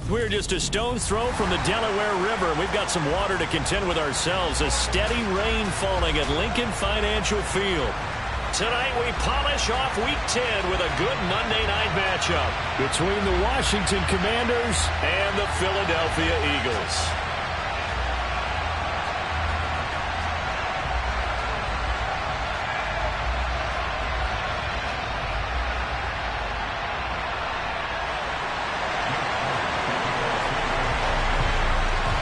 We're just a stone's throw from the Delaware River. We've got some water to contend with ourselves. A steady rain falling at Lincoln Financial Field. Tonight we polish off Week 10 with a good Monday night matchup between the Washington Commanders and the Philadelphia Eagles.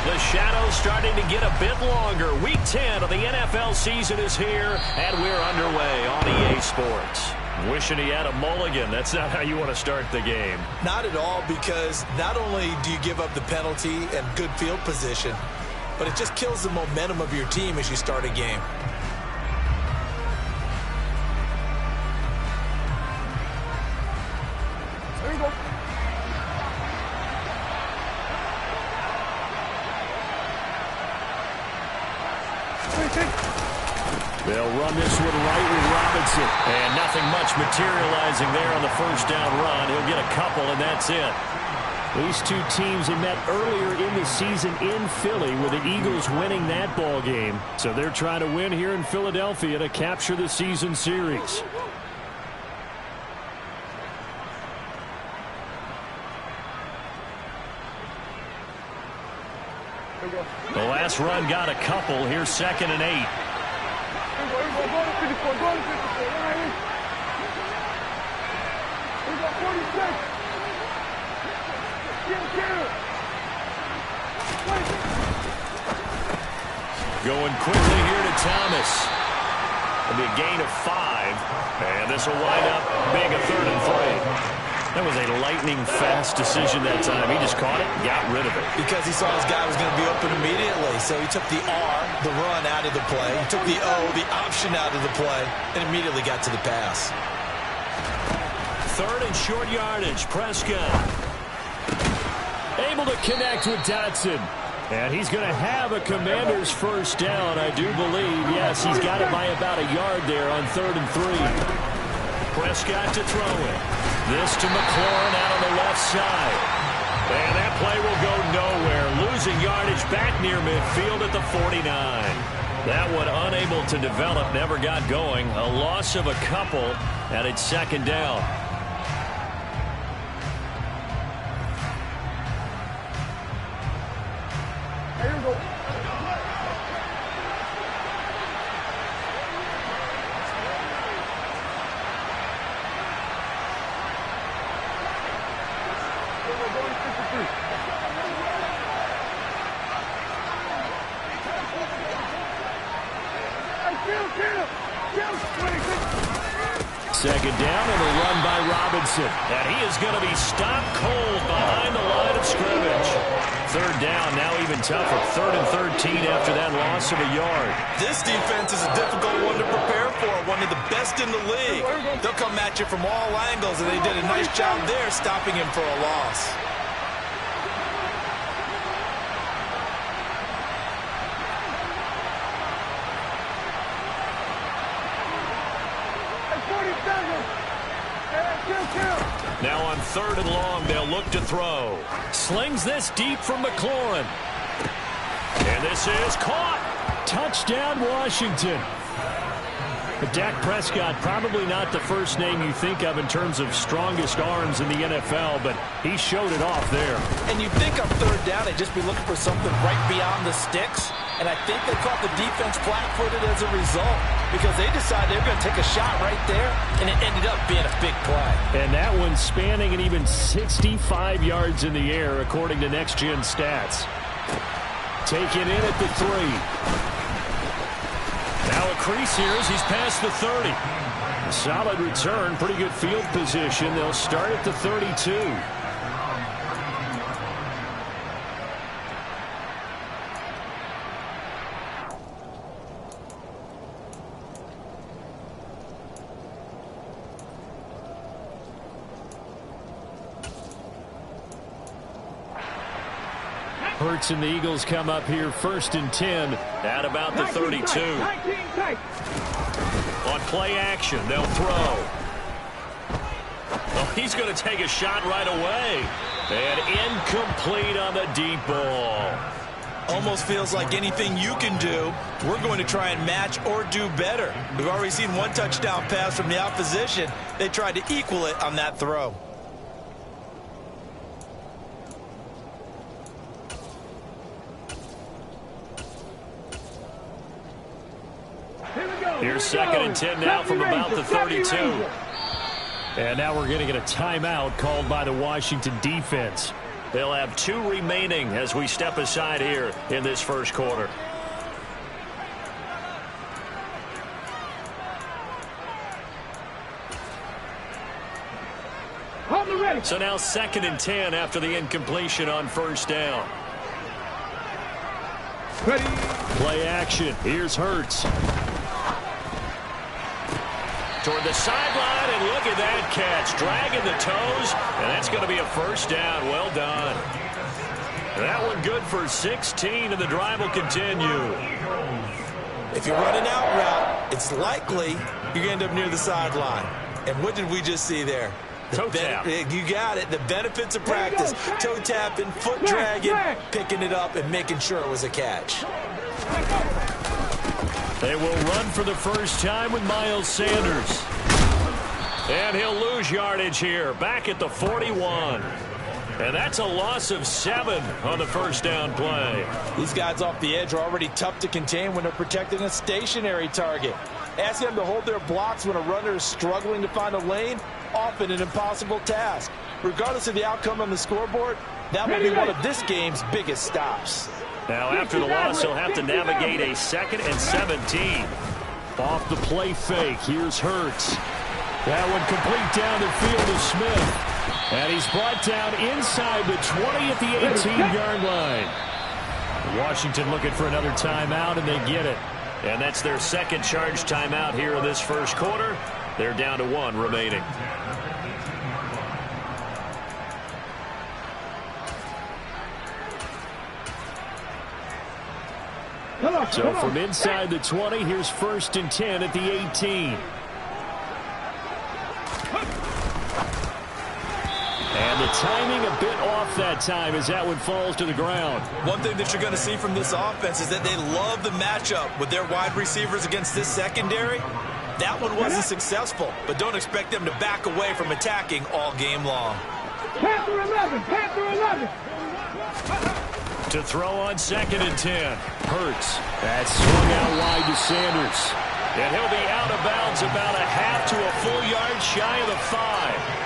The shadow's starting to get a bit longer. Week 10 of the NFL season is here, and we're underway on EA Sports. Wishing he had a mulligan. That's not how you want to start the game. Not at all, because not only do you give up the penalty and good field position, but it just kills the momentum of your team as you start a game. There you go. They'll run this one right with Robinson. And nothing much materializing there on the first down run. He'll get a couple, and that's it. These two teams had met earlier in the season in Philly with the Eagles winning that ball game. So they're trying to win here in Philadelphia to capture the season series. The last run got a couple. Here's 2nd and 8. Going quickly here to Thomas. It'll be a gain of 5. And this will wind up being a 3rd and 3. That was a lightning-fast decision that time. He just caught it and got rid of it. Because he saw his guy was going to be open immediately. So he took the R, the run, out of the play. He took the O, the option, out of the play, and immediately got to the pass. 3rd and short yardage. Prescott able to connect with Dotson. And he's going to have a Commander's first down, I do believe. Yes, he's got it by about a yard there on 3rd and 3. Prescott to throw it. This to McLaurin out on the left side. And that play will go nowhere. Losing yardage back near midfield at the 49. That one unable to develop, never got going. A loss of a couple, and it's 2nd down. There you go. Second down and a run by Robinson. And he is going to be stopped cold behind the line of scrimmage. 3rd down, now even tougher. 3rd and 13 after that loss of a yard. This defense is a difficult one to prepare for, one of the best in the league. They'll come at you from all angles, and they did a nice job there stopping him for a loss. Now on 3rd and long, they'll look to throw. Slings this deep from McLaurin. And this is caught. Touchdown, Washington. But Dak Prescott, probably not the first name you think of in terms of strongest arms in the NFL, but he showed it off there. And you think on 3rd down, they'd just be looking for something right beyond the sticks. And I think they caught the defense flat-footed as a result, because they decided they were going to take a shot right there, and it ended up being a big play. And that one spanning an even 65 yards in the air, according to Next Gen Stats. Taken in at the 3. Now a crease here as he's past the 30. Solid return, pretty good field position. They'll start at the 32. Hurts and the Eagles come up here 1st and 10 at about the 32. On play action, they'll throw. Well, he's going to take a shot right away. And incomplete on the deep ball. Almost feels like anything you can do, we're going to try and match or do better. We've already seen one touchdown pass from the opposition. They tried to equal it on that throw. Here's 2nd and 10 now from about the 32. And now we're going to get a timeout called by the Washington defense. They'll have 2 remaining as we step aside here in this first quarter. So now 2nd and 10 after the incompletion on first down. Ready. Play action. Here's Hurts. Toward the sideline, and look at that catch. Dragging the toes, and that's going to be a first down. Well done. That one good for 16, and the drive will continue. If you're running out route, it's likely you're going to end up near the sideline. And what did we just see there? Toe tap. You got it. The benefits of practice. Toe tapping, foot dragging, picking it up, and making sure it was a catch. They will run for the first time with Miles Sanders. And he'll lose yardage here, back at the 41. And that's a loss of 7 on the first down play. These guys off the edge are already tough to contain when they're protecting a stationary target. Ask them to hold their blocks when a runner is struggling to find a lane, often an impossible task. Regardless of the outcome on the scoreboard, that will be one of this game's biggest stops. Now, after the loss, he'll have to navigate a 2nd and 17. Off the play fake, here's Hurts. That one complete down the field to Smith. And he's brought down inside the 20 at the 18-yard line. Washington looking for another timeout, and they get it. And that's their second charge timeout here in this first quarter. They're down to 1 remaining. So from inside the 20, here's 1st and 10 at the 18. And the timing a bit off that time as that one falls to the ground. One thing that you're going to see from this offense is that they love the matchup with their wide receivers against this secondary. That one wasn't successful, but don't expect them to back away from attacking all game long. Panther 11, Panther 11. To throw on 2nd and 10. Hurts. That's swung out wide to Sanders. And he'll be out of bounds about a half to a full yard shy of the 5.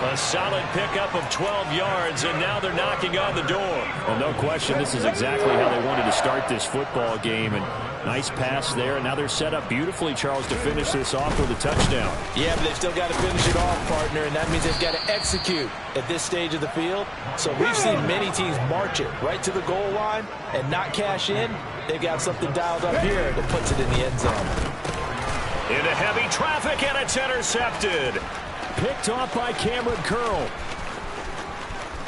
A solid pickup of 12 yards, and now they're knocking on the door. Well, no question, this is exactly how they wanted to start this football game. And nice pass there, and now they're set up beautifully, Charles, to finish this off with a touchdown. Yeah, but they've still got to finish it off, partner, and that means they've got to execute at this stage of the field. So we've seen many teams march it right to the goal line and not cash in. They've got something dialed up here that puts it in the end zone. Into heavy traffic, and it's intercepted. Picked off by Cameron Curl.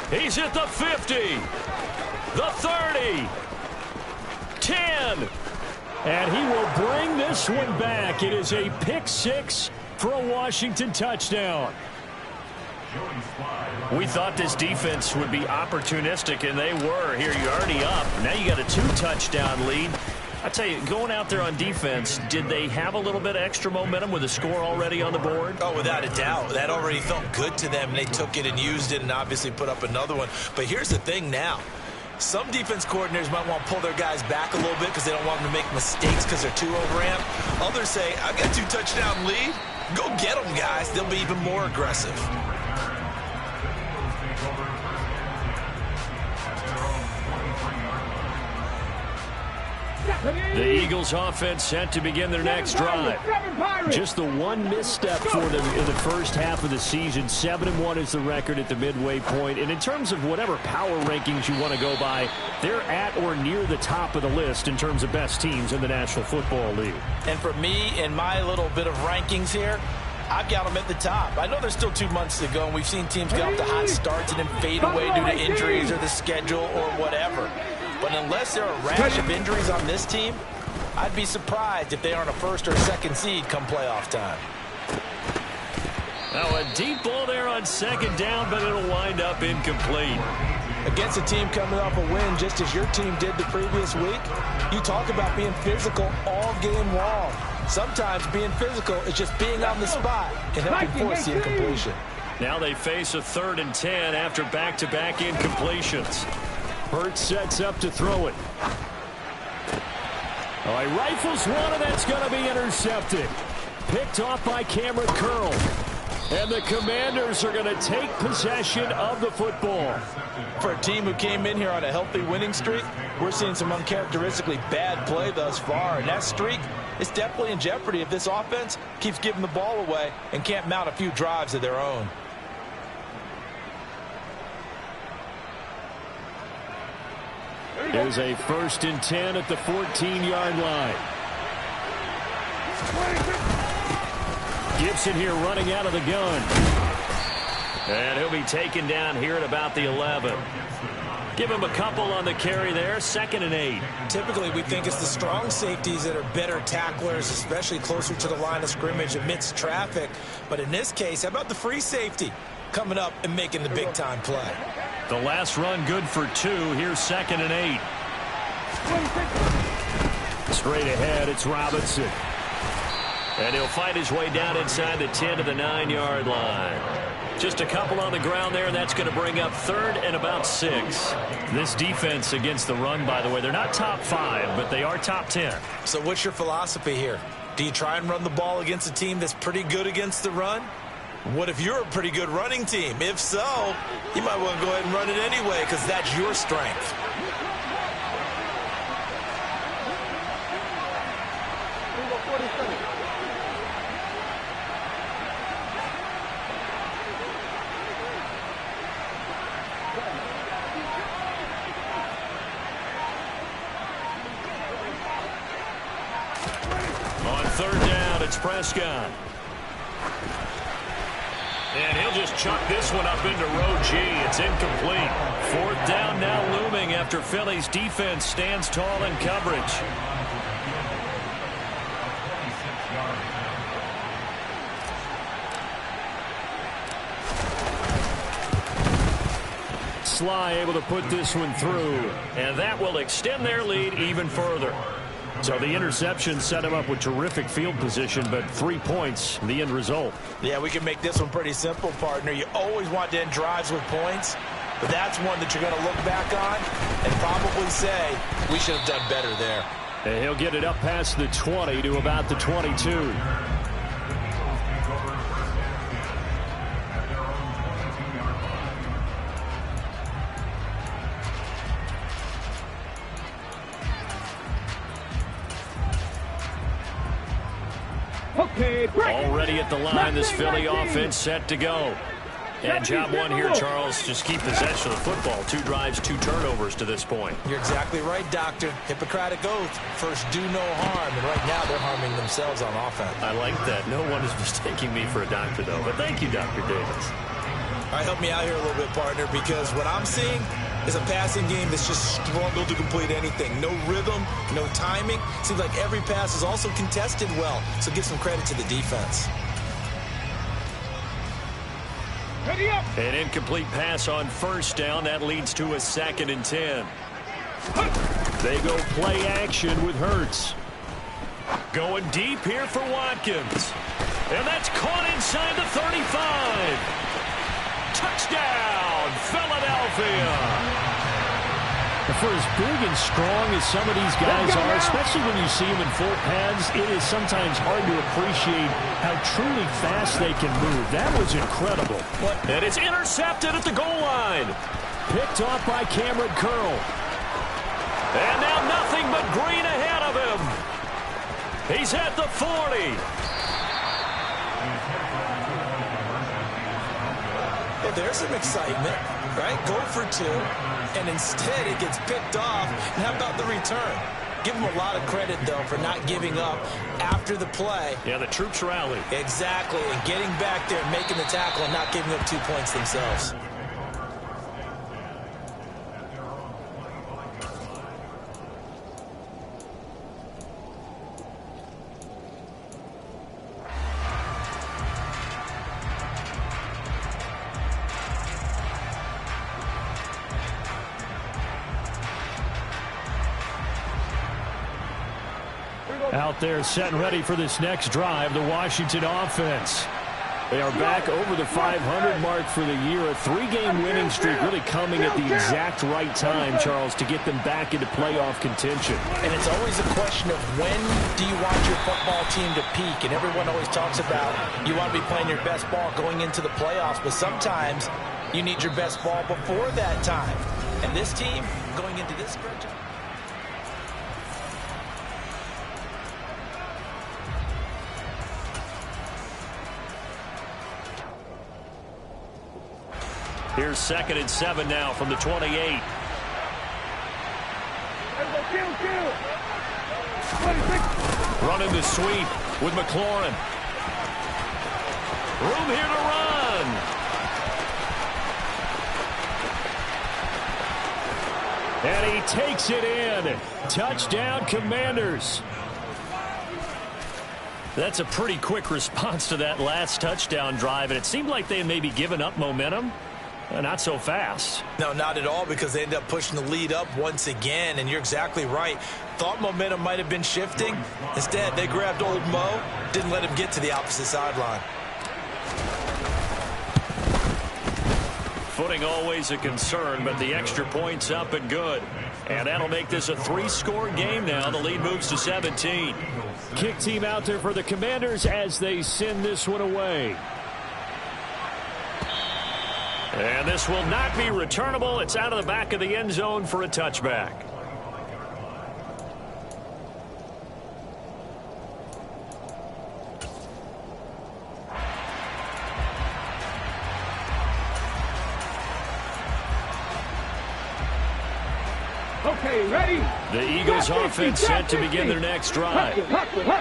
He's at the 50, the 30, 10, and he will bring this one back. It is a pick 6 for a Washington touchdown. We thought this defense would be opportunistic, and they were. Here, you're already up. Now you got a 2-touchdown lead. I tell you, going out there on defense, did they have a little bit of extra momentum with a score already on the board? Oh, without a doubt. That already felt good to them. They took it and used it and obviously put up another one. But here's the thing now. Some defense coordinators might want to pull their guys back a little bit because they don't want them to make mistakes because they're too overamped. Others say, I've got a 2-touchdown lead. Go get them, guys. They'll be even more aggressive. The Eagles offense set to begin their next drive. Just the one misstep for them in the first half of the season. 7-1 is the record at the midway point. And in terms of whatever power rankings you want to go by, they're at or near the top of the list in terms of best teams in the National Football League. And for me, in my little bit of rankings here, I've got them at the top. I know there's still 2 months to go, and we've seen teams get off to hot starts and then fade away due to injuries or the schedule or whatever. But unless there are a rash of injuries on this team, I'd be surprised if they aren't a 1st or 2nd seed come playoff time. Now a deep ball there on second down, but it'll wind up incomplete. Against a team coming off a win just as your team did the previous week, you talk about being physical all game long. Sometimes being physical is just being on the spot and helping force the incompletion. Now they face a 3rd and 10 after back-to-back incompletions. Hurts sets up to throw it. Oh, he rifles one, and that's going to be intercepted. Picked off by Cameron Curl. And the Commanders are going to take possession of the football. For a team who came in here on a healthy winning streak, we're seeing some uncharacteristically bad play thus far. And that streak is definitely in jeopardy if this offense keeps giving the ball away and can't mount a few drives of their own. Here's a 1st and 10 at the 14-yard line. Gibson here running out of the gun. And he'll be taken down here at about the 11. Give him a couple on the carry there, 2nd and 8. Typically, we think it's the strong safeties that are better tacklers, especially closer to the line of scrimmage amidst traffic. But in this case, how about the free safety coming up and making the big-time play? The last run good for 2. Here's 2nd and 8. Straight ahead, it's Robinson. And he'll fight his way down inside the 10 to the 9-yard line. Just a couple on the ground there, and that's going to bring up 3rd and about 6. This defense against the run, by the way, they're not top 5, but they are top 10. So what's your philosophy here? Do you try and run the ball against a team that's pretty good against the run? What if you're a pretty good running team? If so, you might want to go ahead and run it anyway because that's your strength. On 3rd down, it's Prescott. And he'll just chuck this one up into row G. It's incomplete. 4th down now looming after Philly's defense stands tall in coverage. Sly able to put this one through, and that will extend their lead even further. So the interception set him up with terrific field position, but 3 points, the end result. Yeah, we can make this one pretty simple, partner. You always want to end drives with points, but that's one that you're going to look back on and probably say, we should have done better there. And he'll get it up past the 20 to about the 22. Already at the line, this Philly offense set to go. And job one here, Charles, just keep possession of the football. 2 drives, 2 turnovers to this point. You're exactly right, Doctor. Hippocratic oath. First, do no harm. And right now, they're harming themselves on offense. I like that. No one is mistaking me for a doctor, though. But thank you, Dr. Davis. All right, help me out here a little bit, partner, because what I'm seeing is a passing game that's just struggled to complete anything. No rhythm, no timing. Seems like every pass is also contested well, so give some credit to the defense. An incomplete pass on 1st down. That leads to a 2nd and 10. They go play action with Hurts. Going deep here for Watkins. And that's caught inside the 35. Touchdown, Philadelphia. For as big and strong as some of these guys are, especially when you see them in full pads, it is sometimes hard to appreciate how truly fast they can move. That was incredible. And it's intercepted at the goal line. Picked off by Cameron Curl. And now nothing but green ahead of him. He's at the 40. Yeah, there's some excitement, right? Go for 2, and instead it gets picked off. And how about the return? Give them a lot of credit, though, for not giving up after the play. Yeah, the troops rally. Exactly, and getting back there, making the tackle, and not giving up 2 points themselves. Out there set and ready for this next drive, the Washington offense. They are back over the 500 mark for the year. A 3-game winning streak really coming at the exact right time, Charles, to get them back into playoff contention. And it's always a question of when do you want your football team to peak? And everyone always talks about you want to be playing your best ball going into the playoffs, but sometimes you need your best ball before that time. And this team, going into this stretch, here's 2nd and 7 now from the 28. Running the sweep with McLaurin. Room here to run. And he takes it in. Touchdown, Commanders. That's a pretty quick response to that last touchdown drive, and it seemed like they had maybe given up momentum. Not so fast. No, not at all, because they end up pushing the lead up once again, and you're exactly right. Thought momentum might have been shifting. Instead, they grabbed old Mo, didn't let him get to the opposite sideline. Footing always a concern, but the extra point's up and good. And that'll make this a 3-score game now. The lead moves to 17. Kick team out there for the Commanders as they send this one away. And this will not be returnable. It's out of the back of the end zone for a touchback. Okay, ready? The Eagles offense set to begin their next drive.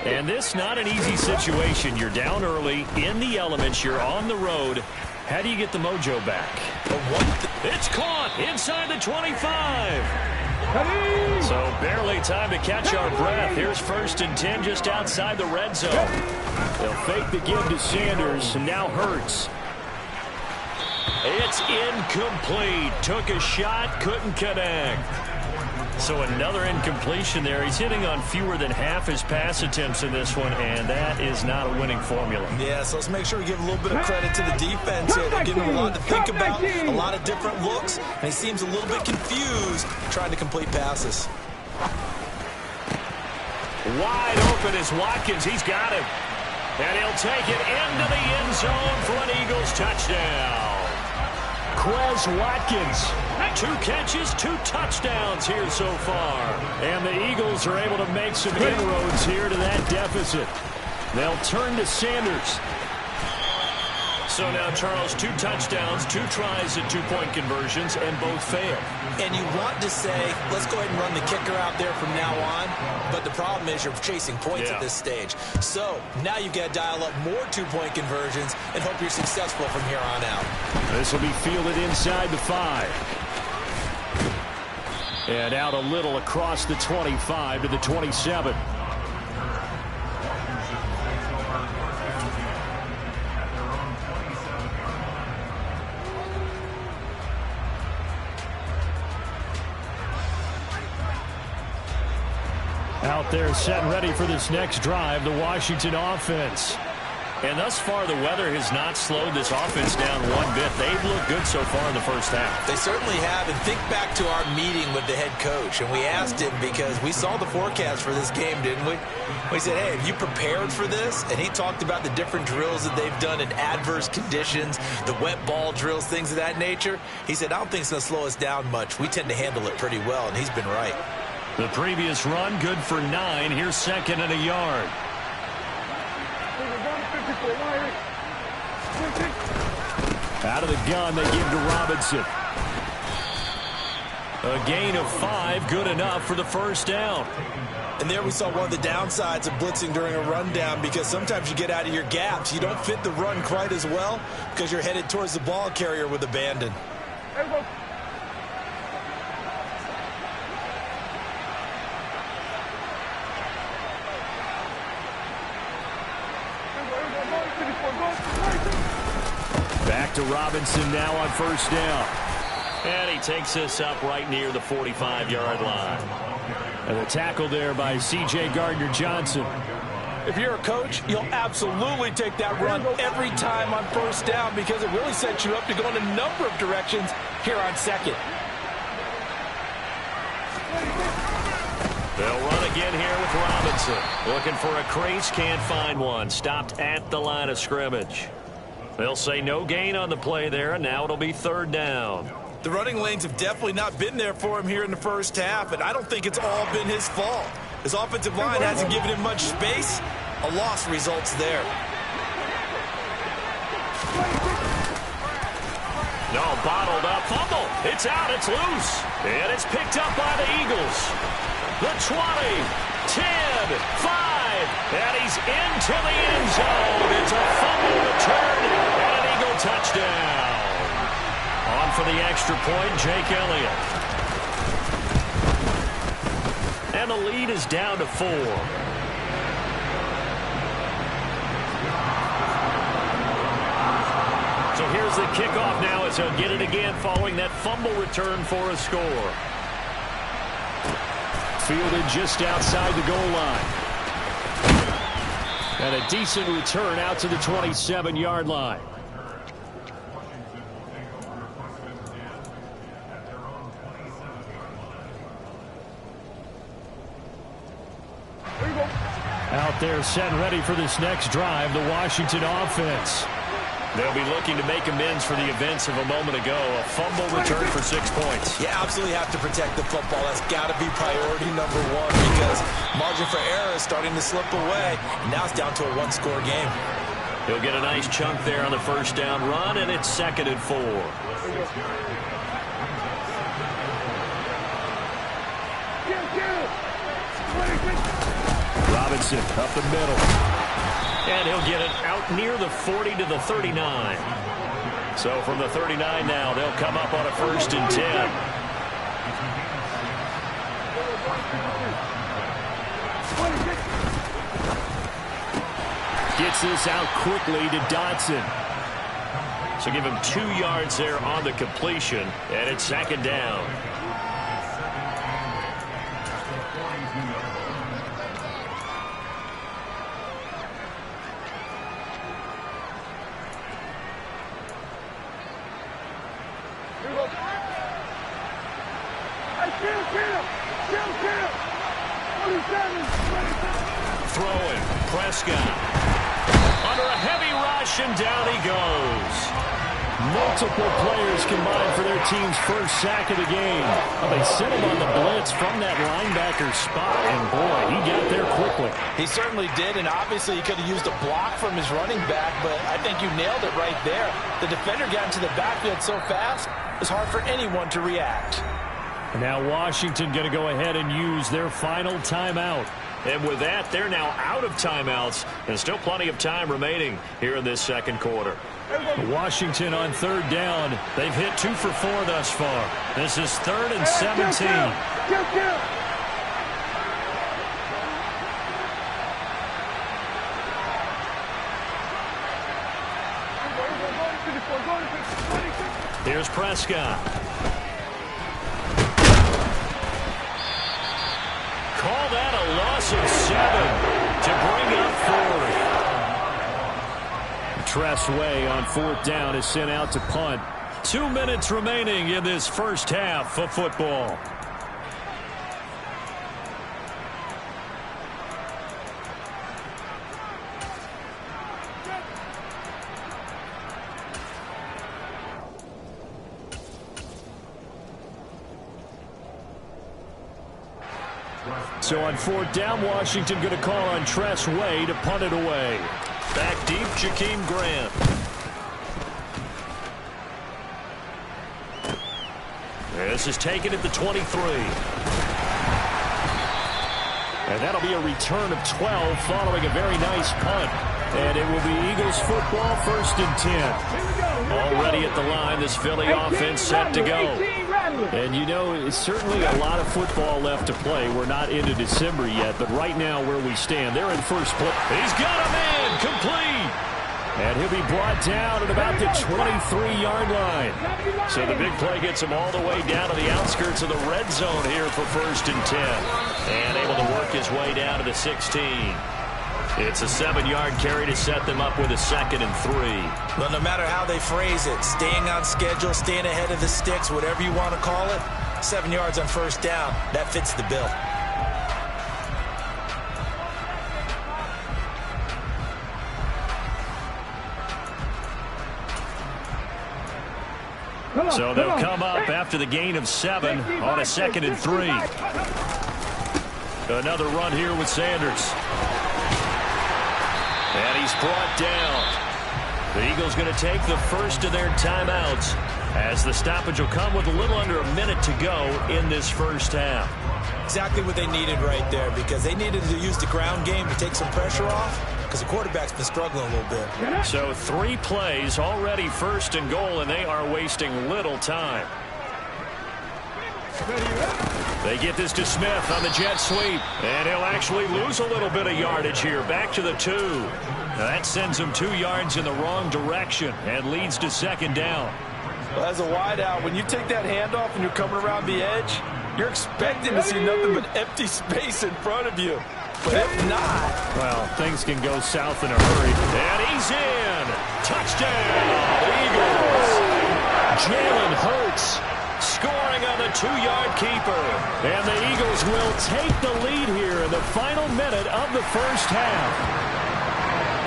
And this not an easy situation. You're down early, in the elements, you're on the road. How do you get the mojo back? It's caught inside the 25. So barely time to catch our breath. Here's 1st and 10 just outside the red zone. They'll fake the give to Sanders, and now Hurts. It's incomplete. Took a shot, couldn't connect. So another incompletion there. He's hitting on fewer than half his pass attempts in this one, and that is not a winning formula. Yeah, so let's make sure we give a little bit of credit to the defense here. They're giving him a lot to think about, a lot of different looks, and he seems a little bit confused trying to complete passes. Wide open is Watkins. He's got him. And he'll take it into the end zone for an Eagles touchdown. Quez Watkins, 2 catches, 2 touchdowns here so far. And the Eagles are able to make some inroads here to that deficit. They'll turn to Sanders. So now, Charles, 2 touchdowns, 2 tries at 2-point conversions, and both fail. And you want to say, let's go ahead and run the kicker out there from now on. But the problem is you're chasing points at this stage. So now you've got to dial up more 2-point conversions and hope you're successful from here on out. This will be fielded inside the 5. And out a little across the 25 to the 27. Out there set and ready for this next drive, the Washington offense. And thus far, the weather has not slowed this offense down one bit. They've looked good so far in the first half. They certainly have. And think back to our meeting with the head coach. And we asked him, because we saw the forecast for this game, didn't we? We said, hey, have you prepared for this? And he talked about the different drills that they've done in adverse conditions, the wet ball drills, things of that nature. He said, I don't think it's going to slow us down much. We tend to handle it pretty well, and he's been right. The previous run, good for 9. Here's 2nd and a yard. Out of the gun, they give to Robinson. A gain of 5, good enough for the first down. And there we saw one of the downsides of blitzing during a rundown, because sometimes you get out of your gaps. You don't fit the run quite as well because you're headed towards the ball carrier with abandon. Back to Robinson now on first down. And he takes this up right near the 45-yard line. And the tackle there by C.J. Gardner-Johnson. If you're a coach, you'll absolutely take that run every time on first down because it really sets you up to go in a number of directions here on second. They'll run again here with Robinson. Looking for a crease, can't find one. Stopped at the line of scrimmage. They'll say no gain on the play there, and now it'll be third down. The running lanes have definitely not been there for him here in the first half, and I don't think it's all been his fault. His offensive line hasn't given him much space. A loss results there. No, bottled up. Fumble. It's out. It's loose. And it's picked up by the Eagles. The 20, 10, 5, and he's into the end zone. It's a fumble return and an Eagle touchdown. On for the extra point, Jake Elliott. And the lead is down to 4. So here's the kickoff now as he'll get it again following that fumble return for a score. Fielded just outside the goal line. And a decent return out to the 27-yard line. Out there set ready for this next drive, the Washington offense. They'll be looking to make amends for the events of a moment ago. A fumble return for 6 points. You absolutely have to protect the football. That's got to be priority number one because margin for error is starting to slip away. Now it's down to a one-score game. He'll get a nice chunk there on the first down run, and it's 2nd and 4. Robinson up the middle. And he'll get it out near the 40 to the 39. So from the 39 now, they'll come up on a 1st and 10. Gets this out quickly to Dotson. So give him 2 yards there on the completion, and it's 2nd down. Throwing, Prescott. Under a heavy rush, and down he goes. Multiple players combined for their team's first sack of the game. Well, they sent him on the blitz from that linebacker spot, and boy, he got there quickly. He certainly did, and obviously he could have used a block from his running back, but I think you nailed it right there. The defender got into the backfield so fast, it's hard for anyone to react. And now Washington going to go ahead and use their final timeout. And with that, they're now out of timeouts, and still plenty of time remaining here in this second quarter. Washington on 3rd down. They've hit 2 for 4 thus far. This is 3rd and 17. Here's Prescott. Call that a loss of 7 to bring up 4th. Tress Way on 4th down is sent out to punt. 2 minutes remaining in this first half of football. So on 4th down, Washington going to call on Tress Way to punt it away. Back deep, Jakeem Grant. This is taken at the 23. And that'll be a return of 12 following a very nice punt. And it will be Eagles football, 1st and 10. Already at the line, this Philly offense set to go. And, you know, it's certainly a lot of football left to play. We're not into December yet, but right now where we stand, they're in first place. He's got a man complete. And he'll be brought down at about the 23-yard line. So the big play gets him all the way down to the outskirts of the red zone here for 1st and 10. And able to work his way down to the 16. It's a 7-yard carry to set them up with a 2nd and 3. Well, no matter how they phrase it, staying on schedule, staying ahead of the sticks, whatever you want to call it, 7 yards on 1st down, that fits the bill. So they'll come up after the gain of 7 on a 2nd and 3. Another run here with Sanders. And he's brought down. The Eagles going to take the first of their timeouts as the stoppage will come with a little under a minute to go in this 1st half. Exactly what they needed right there, because they needed to use the ground game to take some pressure off, because the quarterback's been struggling a little bit. So 3 plays already 1st and goal, and they are wasting little time. They get this to Smith on the jet sweep, and he'll actually lose a little bit of yardage here. Back to the 2. Now that sends him 2 yards in the wrong direction and leads to 2nd down. Well, as a wideout, when you take that handoff and you're coming around the edge, you're expecting to see nothing but empty space in front of you. But if not, well, things can go south in a hurry. And he's in. Touchdown, Eagles. Jalen Hurts scoring on the 2-yard keeper. And the Eagles will take the lead here in the final minute of the 1st half.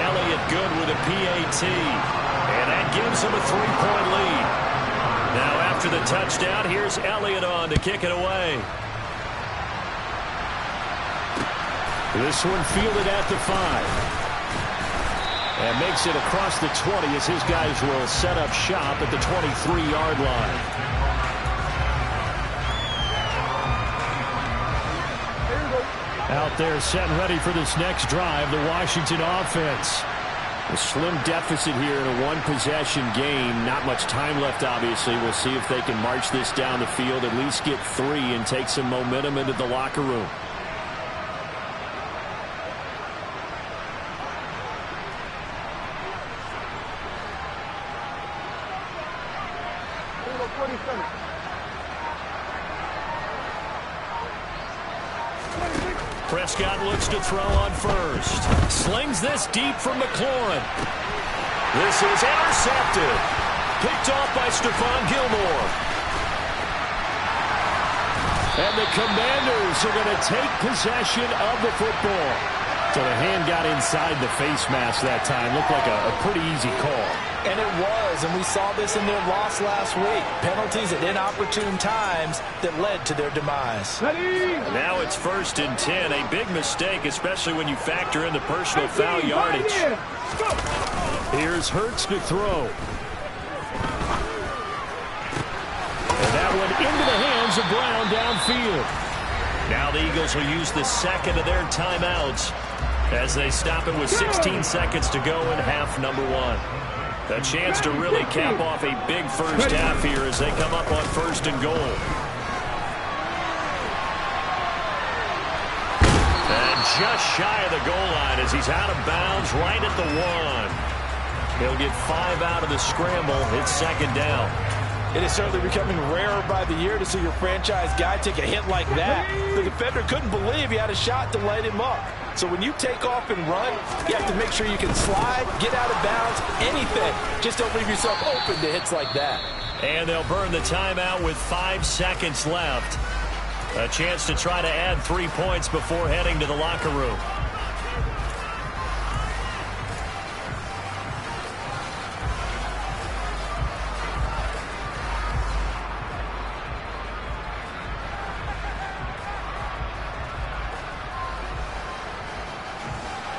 Elliott good with a PAT. And that gives him a 3-point lead. Now after the touchdown, here's Elliott on to kick it away. This one fielded at the 5. And makes it across the 20 as his guys will set up shop at the 23-yard line. Out there set and ready for this next drive, the Washington offense. A slim deficit here in a 1-possession game. Not much time left, obviously. We'll see if they can march this down the field, at least get 3 and take some momentum into the locker room. Prescott looks to throw on first. Slings this deep from McLaurin. This is intercepted. Picked off by Stephon Gilmore. And the Commanders are going to take possession of the football. So the hand got inside the face mask that time. Looked like a pretty easy call. and it was, and we saw this in their loss last week. Penalties at inopportune times that led to their demise. Now it's 1st and 10, a big mistake, especially when you factor in the personal foul yardage. Here's Hurts to throw. And that one into the hands of Brown downfield. Now the Eagles will use the second of their timeouts as they stop it with 16 seconds to go in half number 1. A chance to really cap off a big first half here as they come up on 1st and goal. And just shy of the goal line as he's out of bounds right at the 1. He'll get 5 out of the scramble. It's 2nd down. It is certainly becoming rarer by the year to see your franchise guy take a hit like that. The defender couldn't believe he had a shot to light him up. So when you take off and run, you have to make sure you can slide, get out of bounds, anything. Just don't leave yourself open to hits like that. And they'll burn the timeout with 5 seconds left. A chance to try to add 3 points before heading to the locker room.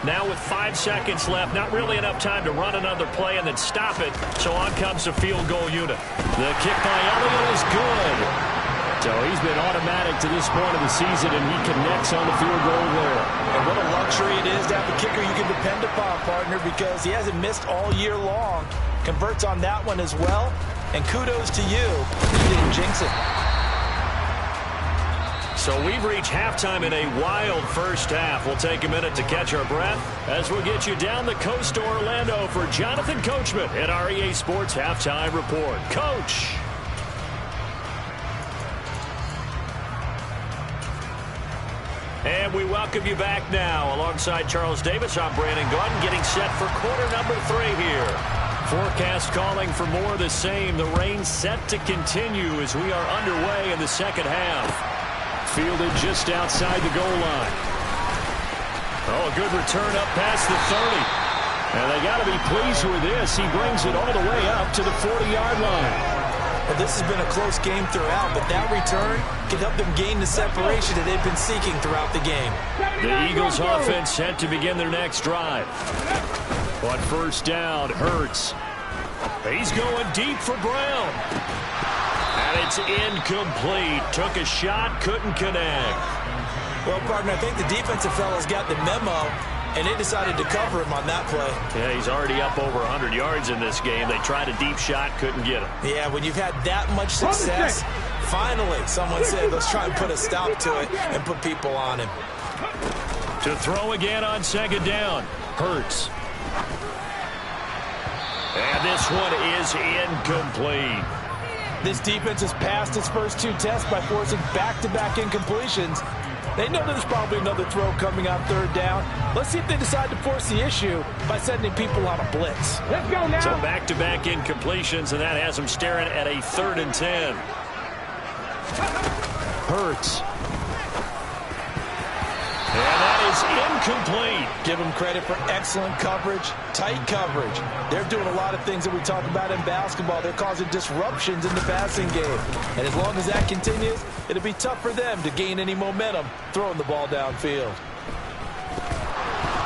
Now with 5 seconds left, not really enough time to run another play and then stop it. So on comes the field goal unit. The kick by Elliott is good. So he's been automatic to this point of the season, and he connects on the field goal there. And what a luxury it is to have a kicker you can depend upon, partner, because he hasn't missed all year long. Converts on that one as well. And kudos to you. You didn't jinx it. So we've reached halftime in a wild first half. We'll take a minute to catch our breath as we'll get you down the coast to Orlando for Jonathan Coachman at our EA Sports Halftime Report. Coach. And we welcome you back now. Alongside Charles Davis, I'm Brandon Gaudin, getting set for quarter number 3 here. Forecast calling for more of the same. The rain set to continue as we are underway in the second half. Fielded just outside the goal line. Oh, a good return up past the 30. And they got to be pleased with this. He brings it all the way up to the 40-yard line. Well, this has been a close game throughout, but that return can help them gain the separation that they've been seeking throughout the game. The Eagles offense set to begin their next drive. On first down, Hurts. He's going deep for Brown. And it's incomplete. Took a shot, couldn't connect. Well, partner, I think the defensive fellas got the memo, and they decided to cover him on that play. Yeah, he's already up over 100 yards in this game. They tried a deep shot, couldn't get him. Yeah, when you've had that much success, finally someone said, let's try and put a stop to it and put people on him. To throw again on second down, Hurts. And this one is incomplete. This defense has passed its first 2 tests by forcing back-to-back incompletions. They know there's probably another throw coming on third down. Let's see if they decide to force the issue by sending people on a blitz. Let's go now. So back-to-back incompletions, and that has them staring at a 3rd and 10. Hurts. And that is incomplete. Give them credit for excellent coverage, tight coverage. They're doing a lot of things that we talk about in basketball. They're causing disruptions in the passing game. And as long as that continues, it'll be tough for them to gain any momentum throwing the ball downfield.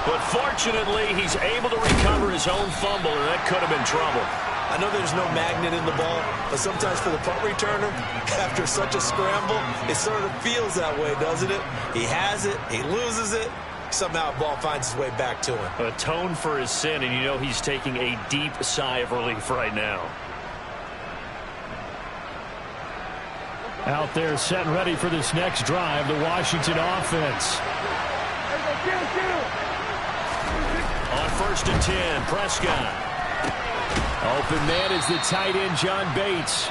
But fortunately, he's able to recover his own fumble, and that could have been trouble. I know there's no magnet in the ball, but sometimes for the punt returner, after such a scramble, it sort of feels that way, doesn't it? He has it, he loses it, somehow the ball finds its way back to him. Atone for his sin, and you know he's taking a deep sigh of relief right now. Out there set and ready for this next drive, the Washington offense. On 1st and 10, Prescott. Open man is the tight end, John Bates.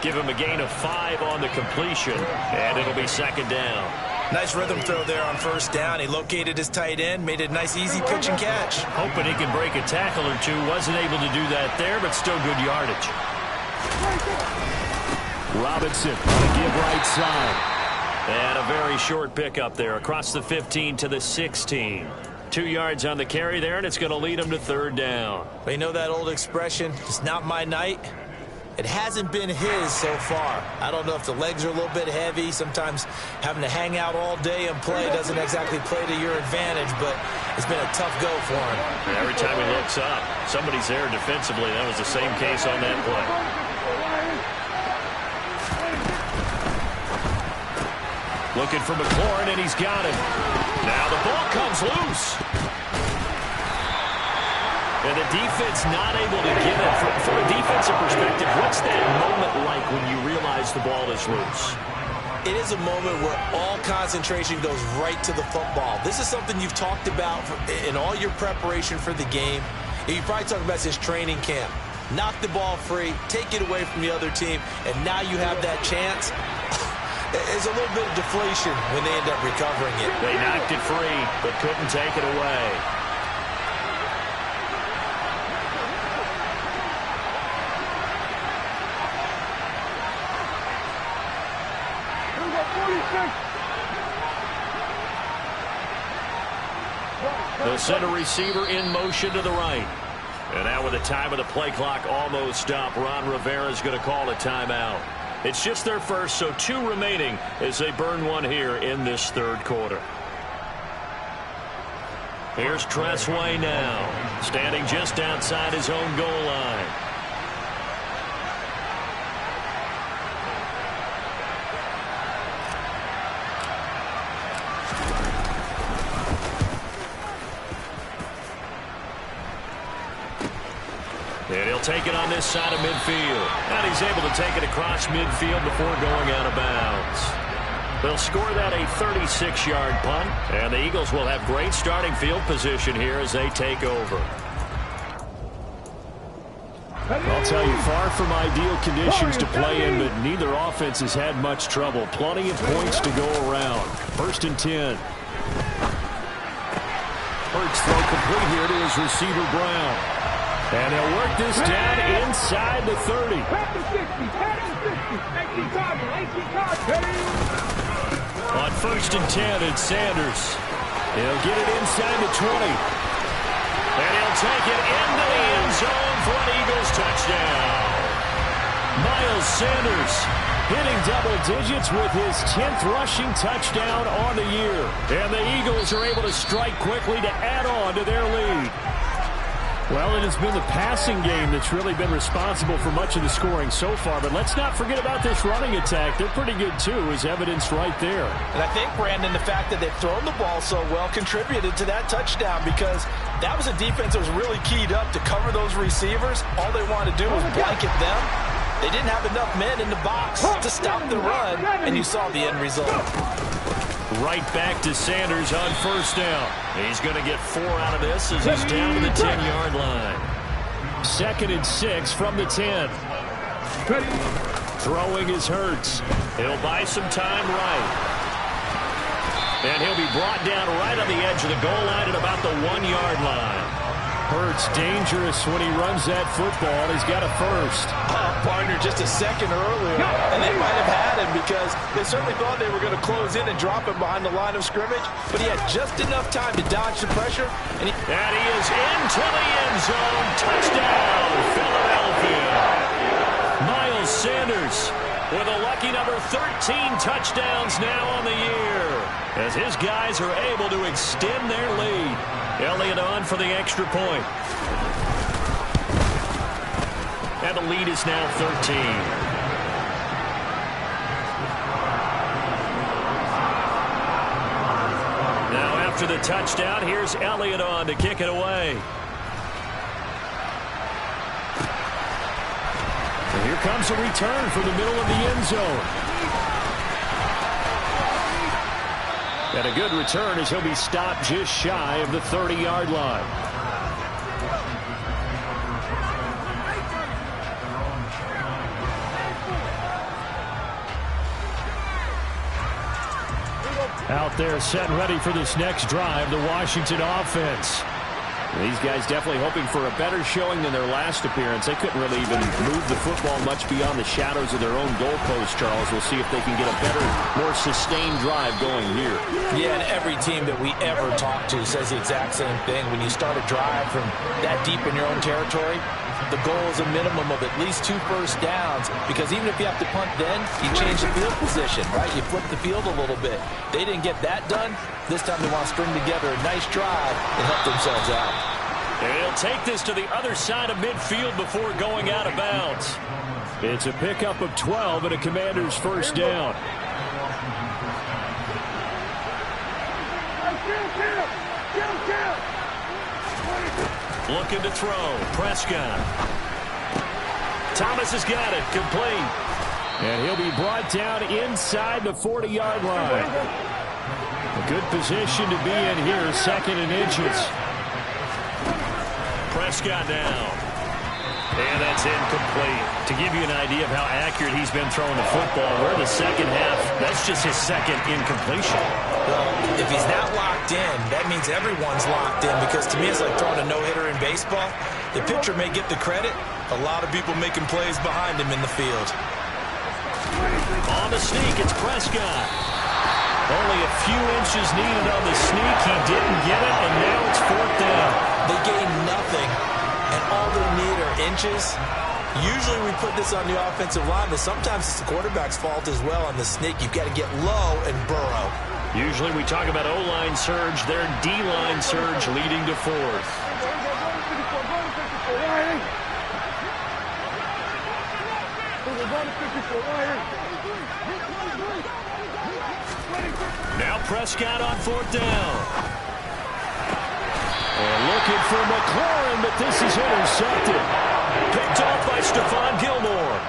Give him a gain of 5 on the completion, and it'll be second down. Nice rhythm throw there on first down. He located his tight end, made it a nice, easy pitch and catch. Hoping he can break a tackle or two. Wasn't able to do that there, but still good yardage. Robinson on a give right side. And a very short pickup there across the 15 to the 16. 2 yards on the carry there, and it's going to lead him to third down. But you know that old expression, it's not my night? It hasn't been his so far. I don't know if the legs are a little bit heavy. Sometimes having to hang out all day and play doesn't exactly play to your advantage, but it's been a tough go for him. And every time he looks up, somebody's there defensively. That was the same case on that play. Looking for McLaurin, and he's got him. Now the ball comes loose. And the defense not able to get it. From a defensive perspective, what's that moment like when you realize the ball is loose? It is a moment where all concentration goes right to the football. This is something you've talked about in all your preparation for the game. You probably talked about since training camp. Knock the ball free, take it away from the other team, and now you have that chance. There's a little bit of deflation when they end up recovering it. They knocked it free, but couldn't take it away. The center receiver in motion to the right. And now with the time of the play clock almost up, Ron Rivera is going to call a timeout. It's just their first, so 2 remaining as they burn one here in this third quarter. Here's Tress Way now, standing just outside his own goal line. And he'll take it on this side of midfield. And he's able to take it across midfield before going out of bounds. They'll score that a 36-yard punt, and the Eagles will have great starting field position here as they take over. I'll tell you, far from ideal conditions to play in, but neither offense has had much trouble. Plenty of points to go around. 1st and 10. Hurts throw complete here to his receiver, Brown. And he'll work this down inside the 30. On 1st and 10, it's Sanders. He'll get it inside the 20. And he'll take it into the end zone for an Eagles touchdown. Miles Sanders hitting double digits with his 10th rushing touchdown on the year. And the Eagles are able to strike quickly to add on to their lead. Well, it has been the passing game that's really been responsible for much of the scoring so far. But let's not forget about this running attack. They're pretty good, too, as evidenced right there. And I think, Brandon, the fact that they've thrown the ball so well contributed to that touchdown, because that was a defense that was really keyed up to cover those receivers. All they wanted to do was blanket them. They didn't have enough men in the box to stop the run, and you saw the end result. Right back to Sanders on 1st down. He's going to get 4 out of this as he's down to the 10-yard line. 2nd and 6 from the 10. Throwing is Hurts. He'll buy some time right. And he'll be brought down right on the edge of the goal line at about the 1-yard line. Hurts dangerous when he runs that football. He's got a first. Partner, just a second earlier, and they might have had him because they certainly thought they were going to close in and drop him behind the line of scrimmage, but he had just enough time to dodge the pressure. And he is into the end zone. Touchdown, Philadelphia. Miles Sanders with a lucky number 13 touchdowns now on the year, as his guys are able to extend their lead. Elliott on for the extra point. And the lead is now 13. Now after the touchdown, here's Elliott on to kick it away. And here comes a return from the middle of the end zone. And a good return as he'll be stopped just shy of the 30-yard line. Out there set and ready for this next drive, the Washington offense. These guys definitely hoping for a better showing than their last appearance. They couldn't really even move the football much beyond the shadows of their own goalpost, Charles. We'll see if they can get a better, more sustained drive going here. Yeah, and every team that we ever talk to says the exact same thing. When you start a drive from that deep in your own territory, the goal is a minimum of at least 2 first downs, because even if you have to punt then, you change the field position, right? You flip the field a little bit. They didn't get that done. This time they want to string together a nice drive and help themselves out. And he'll take this to the other side of midfield before going out of bounds. It's a pickup of 12 and a Commander's first down. Looking to throw. Prescott. Thomas has got it. Complete. And he'll be brought down inside the 40-yard line. A good position to be in here. 2nd and inches. Prescott now. And that's incomplete. To give you an idea of how accurate he's been throwing the football, we're in the second half. That's just his 2nd incompletion. Well, if he's not locked in, that means everyone's locked in, because to me it's like throwing a no-hitter in baseball. The pitcher may get the credit. A lot of people making plays behind him in the field. On the sneak, it's Prescott. Only a few inches needed on the sneak. He didn't get it, and now it's 4th down. They gain nothing, and all they need are inches. Usually we put this on the offensive line, but sometimes it's the quarterback's fault as well on the sneak. You've got to get low and burrow. Usually we talk about O-line surge. Their D-line surge leading to 4th. Now Prescott on 4th down. And looking for McLaurin, but this is intercepted. Picked off by Stephon Gilmore.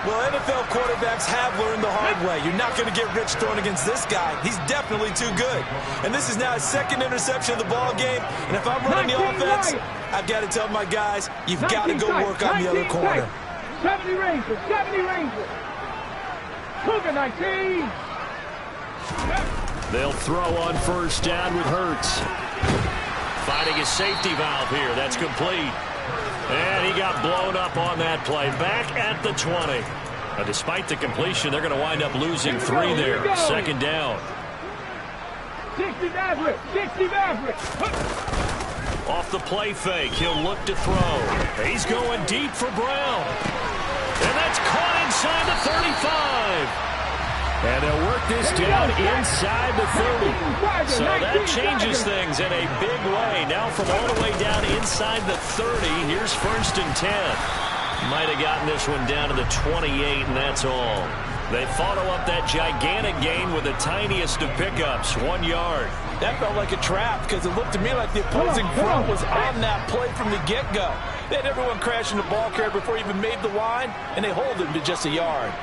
Well, NFL quarterbacks have learned the hard way. You're not going to get rich throwing against this guy. He's definitely too good. And this is now his second interception of the ball game. And if I'm running the offense, I've got to tell my guys, you've got to go work on the other corner. 70 Rangers, 70 Rangers. Cougar 19. They'll throw on first down with Hurts. Finding his safety valve here. That's complete. And he got blown up on that play. Back at the 20. Now, despite the completion, they're going to wind up losing 3 there. Second down. 60 Maverick, 60 Maverick. Off the play fake, he'll look to throw. He's going deep for Brown. And that's caught inside the 35. And they'll work this down inside the 30. So that changes things in a big way. Now from all the way down inside the 30, here's first and 10. Might have gotten this one down to the 28, and that's all. They follow up that gigantic gain with the tiniest of pickups, 1 yard. That felt like a trap because it looked to me like the opposing front was on that play from the get-go. They had everyone crashing the ball carrier before he even made the line, and they hold him to just a yard.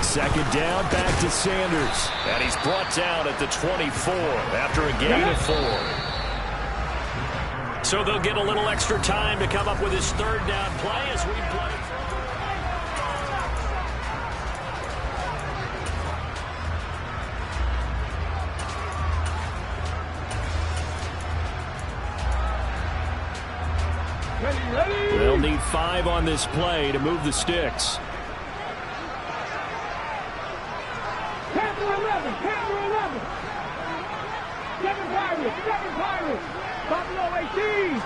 Second down, back to Sanders. And he's brought down at the 24 after a gain of 4. So they'll get a little extra time to come up with his third down play as we play. They'll need 5 on this play to move the sticks. Camera 11, camera 11. 7 Pirates, 7 Pirates. Buffalo 18.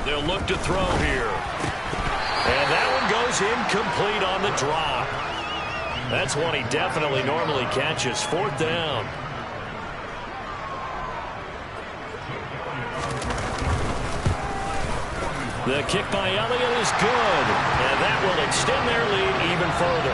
They'll look to throw here. And that one goes incomplete on the drop. That's one he definitely normally catches. 4th down. The kick by Elliott is good, and that will extend their lead even further.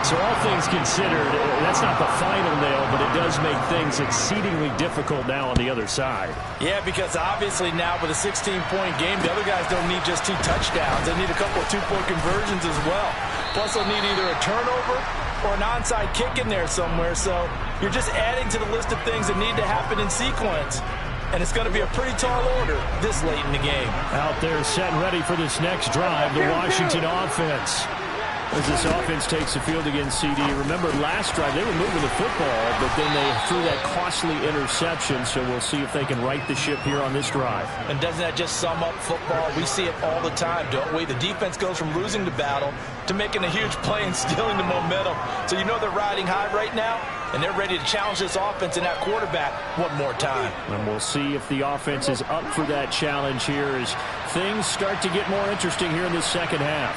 So all things considered, that's not the final nail, but it does make things exceedingly difficult now on the other side. Yeah, because obviously now with a 16-point game, the other guys don't need just 2 touchdowns. They need a couple of 2-point conversions as well. Plus they'll need either a turnover or an onside kick in there somewhere. So you're just adding to the list of things that need to happen in sequence. And it's going to be a pretty tall order this late in the game. Out there set and ready for this next drive, the Washington offense. As this offense takes the field against CD. Remember last drive, they were moving the football, but then they threw that costly interception, so we'll see if they can right the ship here on this drive. And doesn't that just sum up football? We see it all the time, don't we? The defense goes from losing the battle to making a huge play and stealing the momentum. So you know they're riding high right now, and they're ready to challenge this offense and that quarterback one more time. And we'll see if the offense is up for that challenge here as things start to get more interesting here in the second half.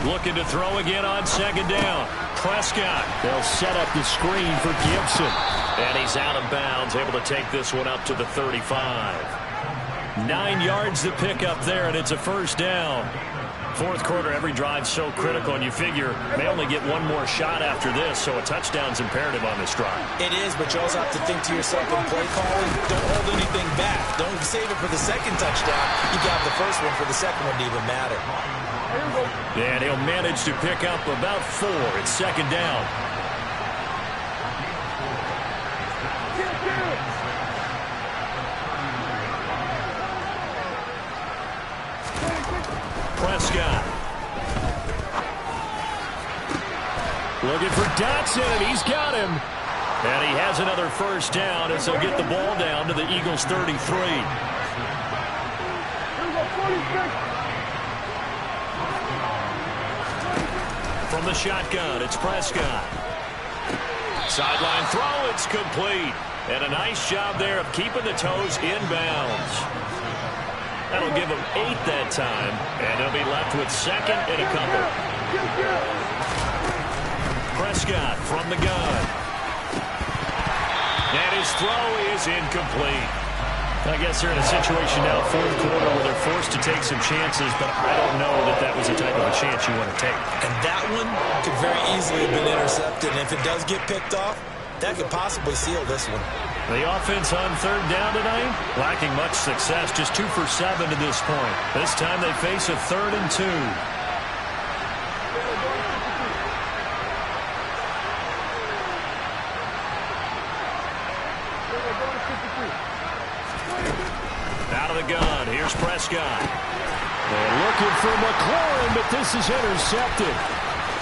Looking to throw again on second down. Prescott. They'll set up the screen for Gibson. And he's out of bounds, able to take this one up to the 35. 9 yards to pick up there, and it's a first down. Fourth quarter, every drive's so critical, and you figure may only get one more shot after this, so a touchdown's imperative on this drive. It is, but you also have to think to yourself in play calling, don't hold anything back. Don't save it for the second touchdown. You got the first one for the second one to even matter. And he'll manage to pick up about 4. It's second down. Prescott. Looking for Dotson, and he's got him. And he has another first down as they'll get the ball down to the Eagles' 33. From the shotgun, it's Prescott. Sideline throw, it's complete. And a nice job there of keeping the toes inbounds. That'll give them 8 that time, and they'll be left with second and a couple. Prescott from the gun. And his throw is incomplete. I guess they're in a situation now, fourth quarter, where they're forced to take some chances, but I don't know that that was the type of a chance you want to take. And that one could very easily have been intercepted. And if it does get picked off, that could possibly seal this one. The offense on third down tonight, lacking much success, just 2 for 7 to this point. This time they face a 3rd and 2. Out of the gun, here's Prescott. They're looking for McLaurin, but this is intercepted.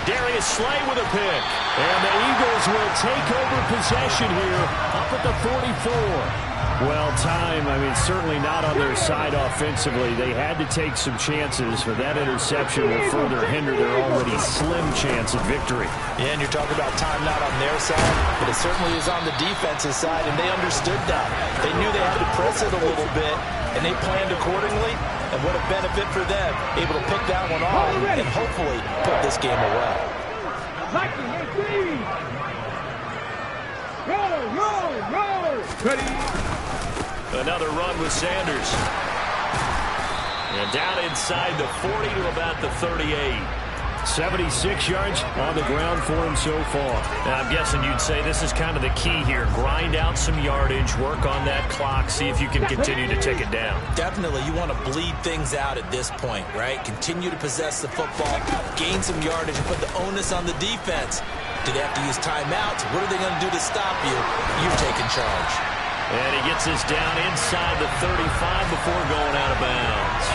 Darius Slay with a pick. And the Eagles will take over possession here up at the 44. Well, time, certainly not on their side offensively. They had to take some chances, but that interception will further hinder their already slim chance at victory. Yeah, and you're talking about time not on their side, but it certainly is on the defensive side, and they understood that. They knew they had to press it a little bit, and they planned accordingly, and what a benefit for them, able to pick that one off and hopefully put this game away. Roll. Ready. Another run with Sanders. And down inside the 40 to about the 38. 76 yards on the ground for him so far. Now, I'm guessing you'd say this is kind of the key here. Grind out some yardage, work on that clock, see if you can continue to take it down. Definitely, you want to bleed things out at this point, right? Continue to possess the football, gain some yardage, and put the onus on the defense. Do they have to use timeouts? What are they going to do to stop you? You've taken charge. And he gets this down inside the 35 before going out of bounds.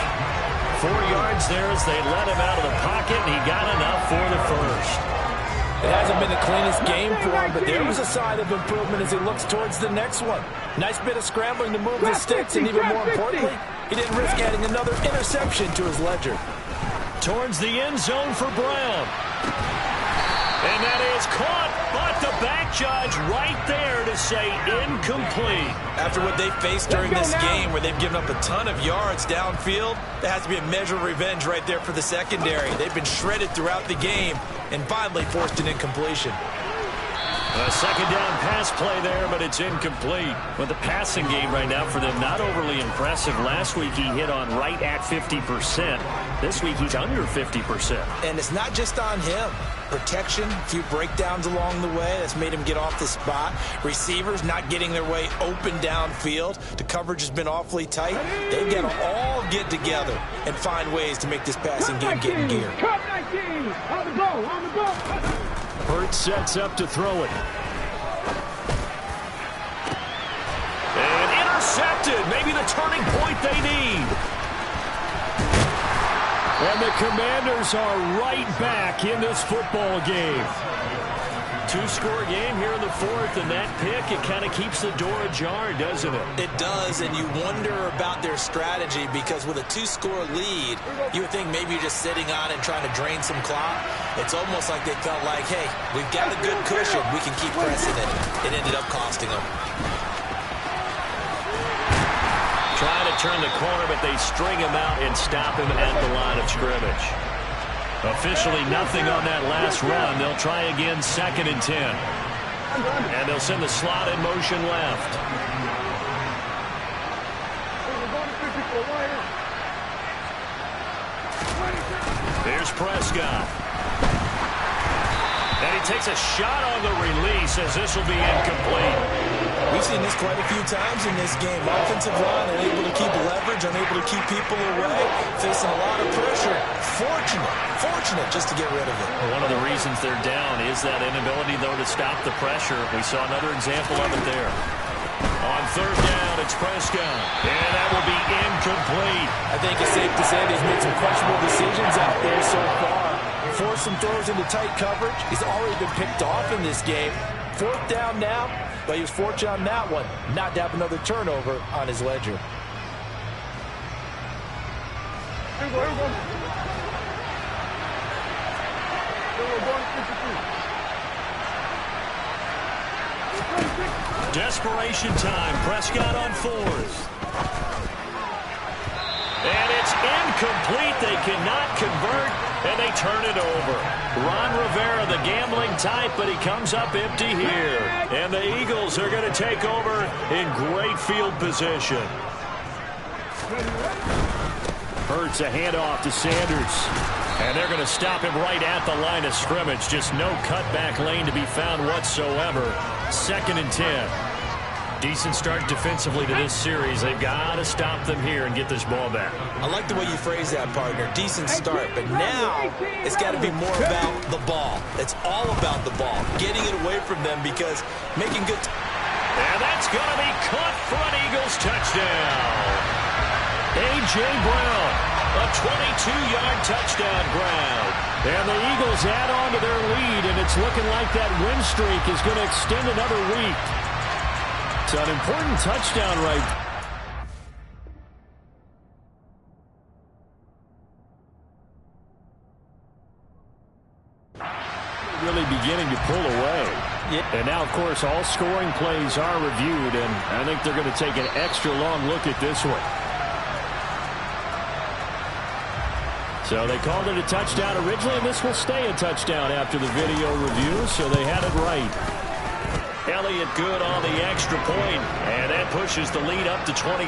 4 yards there as they let him out of the pocket, and he got enough for the first. It hasn't been the cleanest game for him, but there was a sign of improvement as he looks towards the next one. Nice bit of scrambling to move the sticks, and even more importantly, he didn't risk adding another interception to his ledger. Towards the end zone for Brown. And that is caught, but the back judge right there to say incomplete. After what they faced during this game where they've given up a ton of yards downfield, there has to be a measure of revenge right there for the secondary. They've been shredded throughout the game and finally forced an incompletion. A second down pass play there, but it's incomplete. But the passing game right now for them, not overly impressive. Last week he hit on right at 50%. This week he's under 50%. And it's not just on him. Protection, a few breakdowns along the way. That's made him get off the spot. Receivers not getting their way open downfield. The coverage has been awfully tight. They've got to all get together and find ways to make this passing game get in gear. Cut 19. On the go. Hurts sets up to throw it. And intercepted. Maybe the turning point they need. And the Commanders are right back in this football game. 2-score game here in the fourth, and that pick, it kind of keeps the door ajar, doesn't it? It does, and you wonder about their strategy because with a 2-score lead, you would think maybe you're just sitting on and trying to drain some clock. It's almost like they felt like, hey, we've got a good cushion. We can keep pressing it. It ended up costing them. Trying to turn the corner, but they string him out and stop him at the line of scrimmage. Officially nothing on that last run. They'll try again, 2nd and 10. And they'll send the slot in motion left. Here's Prescott. And he takes a shot on the release as this will be incomplete. We've seen this quite a few times in this game. Offensive line unable to keep leverage, unable to keep people away, facing a lot of pressure. Fortunate just to get rid of it. One of the reasons they're down is that inability, though, to stop the pressure. We saw another example of it there. On third down, it's Prescott. And that will be incomplete. I think it's safe to say they've made some questionable decisions out there so far. Forced some throws into tight coverage. He's already been picked off in this game. 4th down now, but he was fortunate on that one not to have another turnover on his ledger. Desperation time. Prescott on 4th. And it's incomplete. They cannot convert, and they turn it over. Ron Rivera, the gambling type, but he comes up empty here. And the Eagles are going to take over in great field position. Hurts a handoff to Sanders. And they're going to stop him right at the line of scrimmage. Just no cutback lane to be found whatsoever. 2nd and 10. Decent start defensively to this series. They've got to stop them here and get this ball back. I like the way you phrase that, partner. Decent start. But now it's got to be more about the ball. It's all about the ball. Getting it away from them because making good... And that's going to be caught for an Eagles touchdown. A.J. Brown. A 22-yard touchdown ground. And the Eagles add on to their lead, and it's looking like that win streak is going to extend another week. It's an important touchdown right there. Really beginning to pull away. Yeah. And now, of course, all scoring plays are reviewed, and I think they're going to take an extra long look at this one. So they called it a touchdown originally, and this will stay a touchdown after the video review, so they had it right. Elliott good on the extra point, and that pushes the lead up to 23.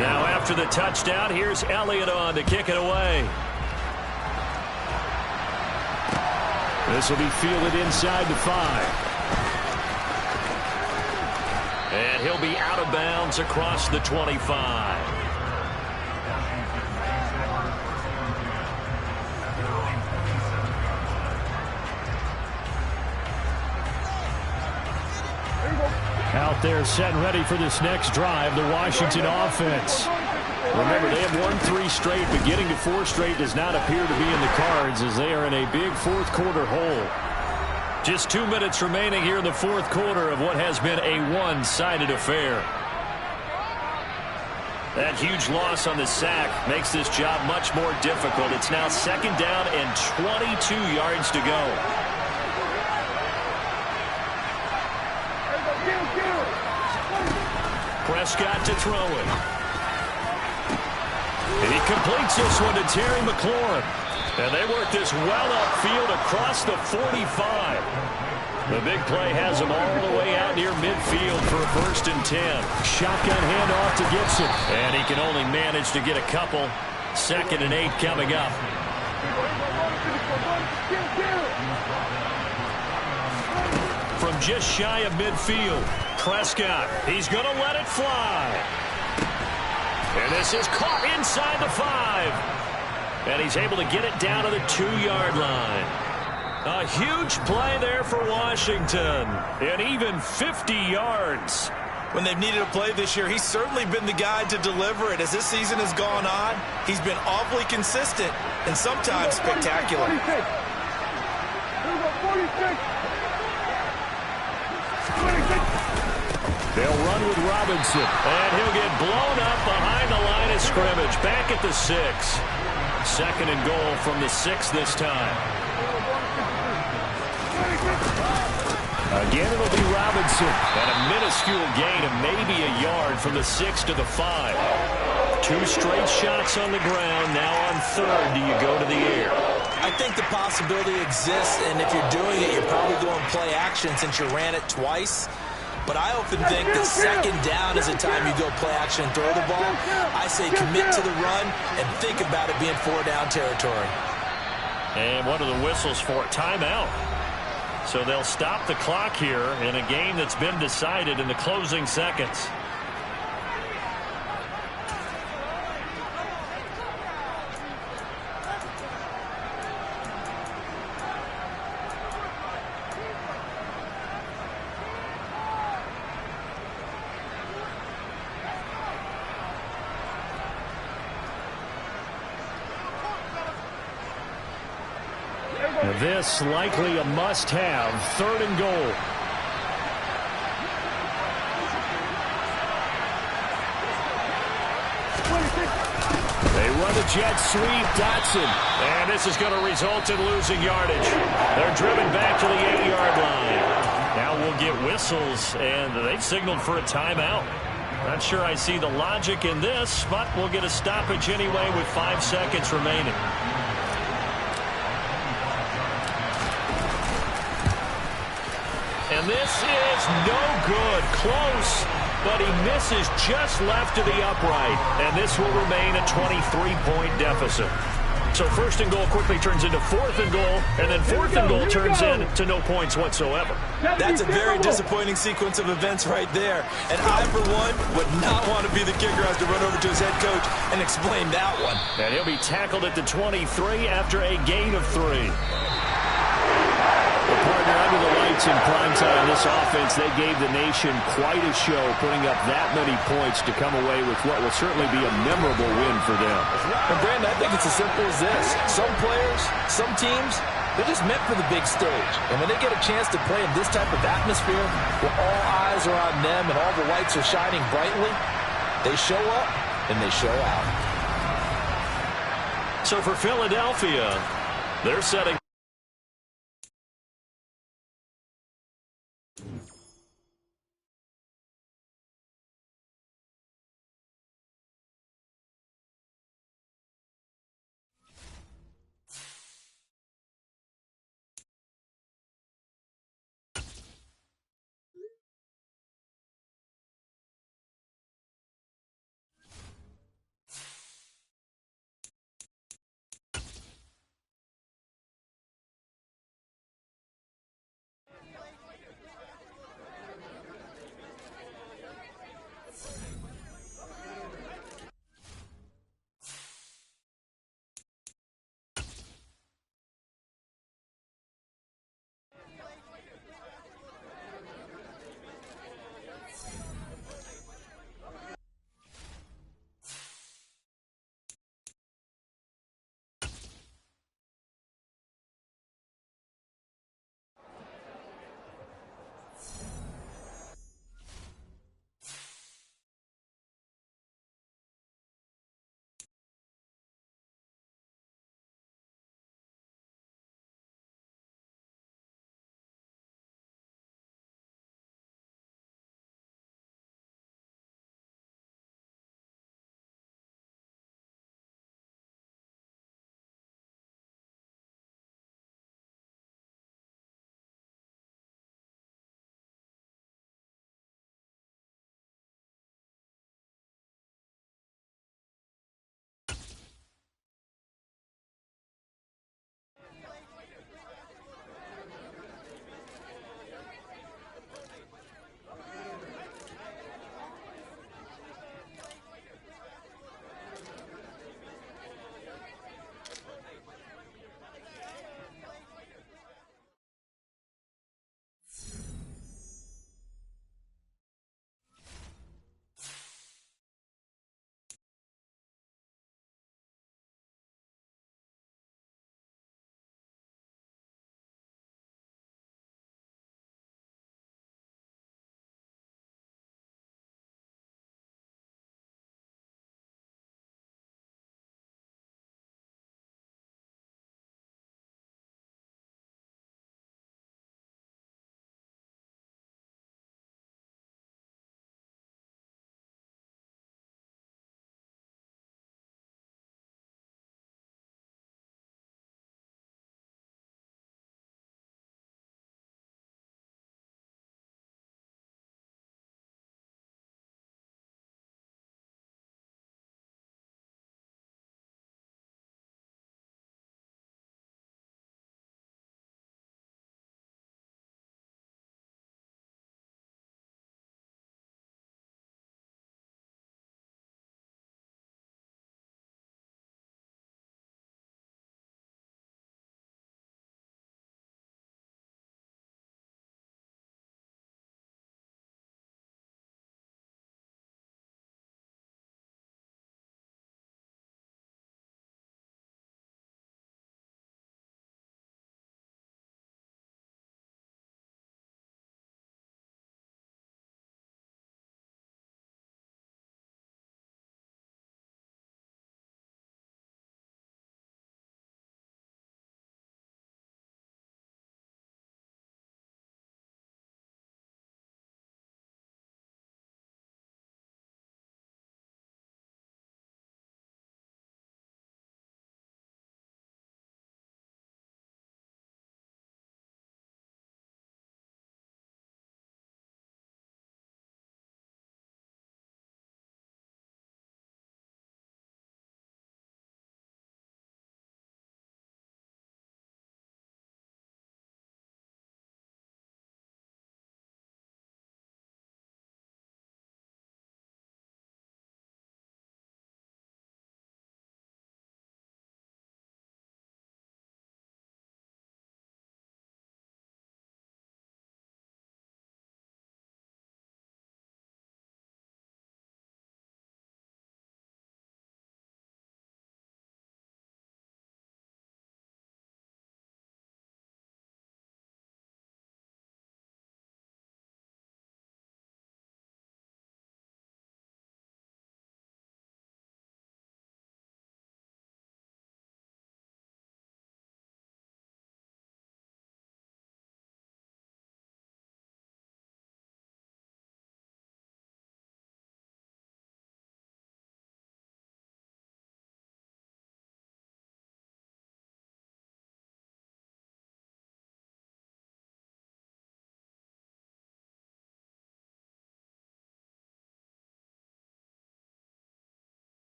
Now after the touchdown, here's Elliott on to kick it away. This will be fielded inside the 5. And he'll be out of bounds across the 25. Out there set and ready for this next drive, the Washington offense. Remember, they have won 3 straight, but getting to 4 straight does not appear to be in the cards as they are in a big fourth quarter hole. Just 2 minutes remaining here in the fourth quarter of what has been a one-sided affair. That huge loss on the sack makes this job much more difficult. It's now 2nd down and 22 yards to go. Prescott to throw it. And he completes this one to Terry McLaurin. And they work this well upfield across the 45. The big play has them all the way out near midfield for a 1st and 10. Shotgun handoff to Gibson. And he can only manage to get a couple. 2nd and 8 coming up. From just shy of midfield, Prescott. He's going to let it fly. And this is caught inside the 5. And he's able to get it down to the 2-yard line. A huge play there for Washington. And even 50 yards. When they've needed a play this year, he's certainly been the guy to deliver it. As this season has gone on, he's been awfully consistent and sometimes spectacular. They'll run with Robinson. And he'll get blown up behind the line of scrimmage. Back at the 6. 2nd and goal from the 6 this time. Again, it'll be Robinson. And a minuscule gain of maybe a yard from the 6 to the 5. 2 straight shots on the ground. Now on 3rd, do you go to the air? I think the possibility exists, and if you're doing it, you're probably going play action since you ran it twice. But I often think that 2nd down is a time you go play action and throw the ball. I say commit to the run and think about it being 4-down territory. And what are the whistles for? Timeout. So they'll stop the clock here in a game that's been decided in the closing seconds. This likely a must-have. 3rd and goal. They run a jet sweep. Dotson. And this is going to result in losing yardage. They're driven back to the 8-yard line. Now we'll get whistles, and they've signaled for a timeout. Not sure I see the logic in this, but we'll get a stoppage anyway with 5 seconds remaining. And And this is no good. Close, but he misses just left of the upright. And this will remain a 23-point deficit. So first and goal quickly turns into fourth and goal, and then fourth and goal turns into no points whatsoever. That's a very disappointing sequence of events right there. And I, for one, would not want to be the kicker who has to run over to his head coach and explain that one. And he'll be tackled at the 23 after a gain of 3. The partner under the lights in primetime. This offense, they gave the nation quite a show, putting up that many points to come away with what will certainly be a memorable win for them. And Brandon, I think it's as simple as this. Some players, some teams, they're just meant for the big stage. And when they get a chance to play in this type of atmosphere, where all eyes are on them and all the lights are shining brightly, they show up and they show out. So for Philadelphia, they're setting